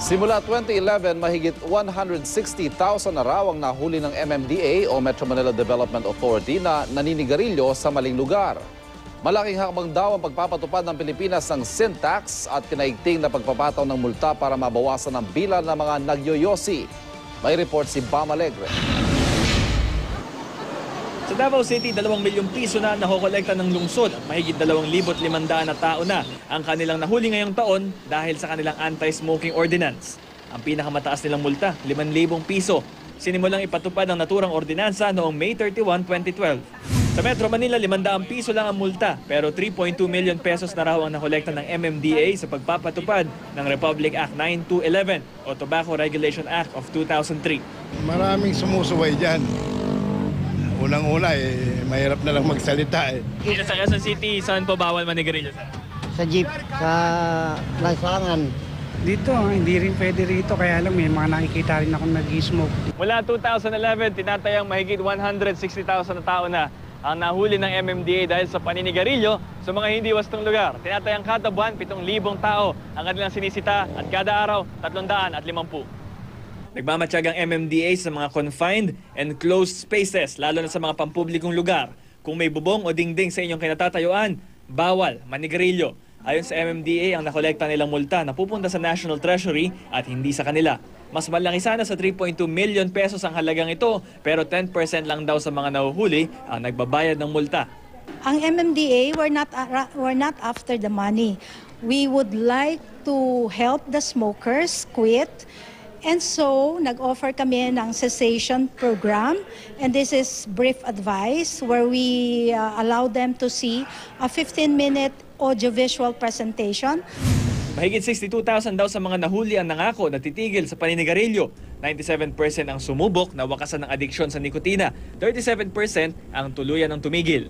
Simula 2011, mahigit 160,000 na raw ang nahuli ng MMDA o Metro Manila Development Authority na naninigarilyo sa maling lugar. Malaking hakbang daw ang pagpapatupad ng Pilipinas ng sin tax at kinaigting na pagpapataw ng multa para mabawasan ang bilang ng mga nagyoyosi. May report si Bam Alegre. Sa Davao City, 2 milyong piso na nakokolekta ng lungsod at mahigit 2,500 na tao na ang kanilang nahuli ngayong taon dahil sa kanilang anti-smoking ordinance. Ang pinakamataas nilang multa, 5,000 piso. Sinimulang ipatupad ang naturang ordinansa noong May 31, 2012. Sa Metro Manila, 500 piso lang ang multa pero 3.2 million pesos na raw ang nakolekta ng MMDA sa pagpapatupad ng Republic Act 9211 o Tobacco Regulation Act of 2003. Maraming sumusuway dyan. Unang-una, mahirap na lang magsalita. Dito sa Quezon City, saan po bawal manigarilyo? Sa jeep, sa lansangan. Dito, hindi rin pwede rito, kaya lang may mga nakikita rin akong nag-smoke. Mula 2011, tinatayang mahigit 160,000 na tao na ang nahuli ng MMDA dahil sa paninigarilyo sa mga hindi wastong lugar. Tinatayang kada buwan, 7,000 tao ang kanilang sinisita at kada araw, 350. Nagmamatsyag ang MMDA sa mga confined and closed spaces, lalo na sa mga pampublikong lugar. Kung may bubong o dingding sa inyong kinatatayuan, bawal manigarilyo. Ayon sa MMDA, ang nakolekta nilang multa na pupunta sa National Treasury at hindi sa kanila. Mas malaki sana sa 3.2 million pesos ang halagang ito, pero 10% lang daw sa mga nahuhuli ang nagbabayad ng multa. Ang MMDA, we're not after the money. We would like to help the smokers quit. And so, nag-offer kami ng cessation program, and this is brief advice where we allow them to see a 15-minute audiovisual presentation. Mahigit 62,000 daw sa mga nahuli ang nangako na titigil sa paninigarilyo. 97% ang sumubok na wakasan ng adiksyon sa nikotina. 37% ang tuluyan ng tumigil.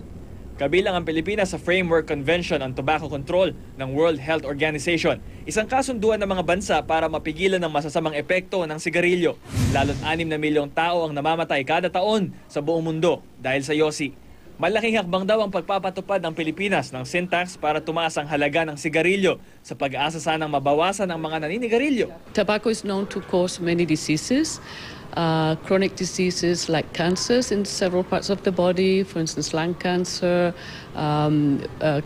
Kabilang ang Pilipinas sa Framework Convention on Tobacco Control ng World Health Organization. Isang kasunduan ng mga bansa para mapigilan ang masasamang epekto ng sigarilyo. Lalo't 6 na milyong tao ang namamatay kada taon sa buong mundo dahil sa yosi. Malaking hakbang daw ang pagpapatupad ng Pilipinas ng sin tax para tumaas ang halaga ng sigarilyo sa pag-asa sanang mabawasan ang mga naninigarilyo. Tobacco is known to cause many diseases. Chronic diseases like cancers in several parts of the body, for instance, lung cancer,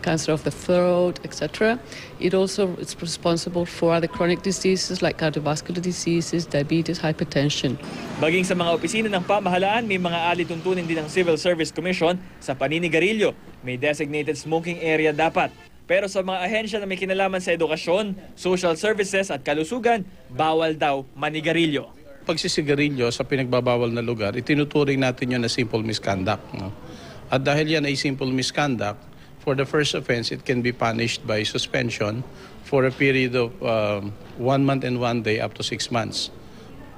cancer of the throat, etc. It also is responsible for other chronic diseases like cardiovascular diseases, diabetes, hypertension. Baging sa mga opisina ng pamahalaan, may mga alituntunin din ng Civil Service Commission sa paninigarilyo. May designated smoking area dapat. Pero sa mga ahensya na may kinalaman sa edukasyon, social services at kalusugan, bawal daw manigarilyo. Pagsisigarilyo sa pinagbabawal na lugar, itinuturing natin yun na simple misconduct. No? At dahil yan ay simple misconduct, for the first offense, it can be punished by suspension for a period of 1 month and 1 day up to 6 months.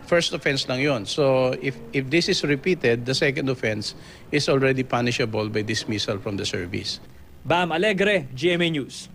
First offense lang yun. So if this is repeated, the second offense is already punishable by dismissal from the service. Bam Alegre, GMA News.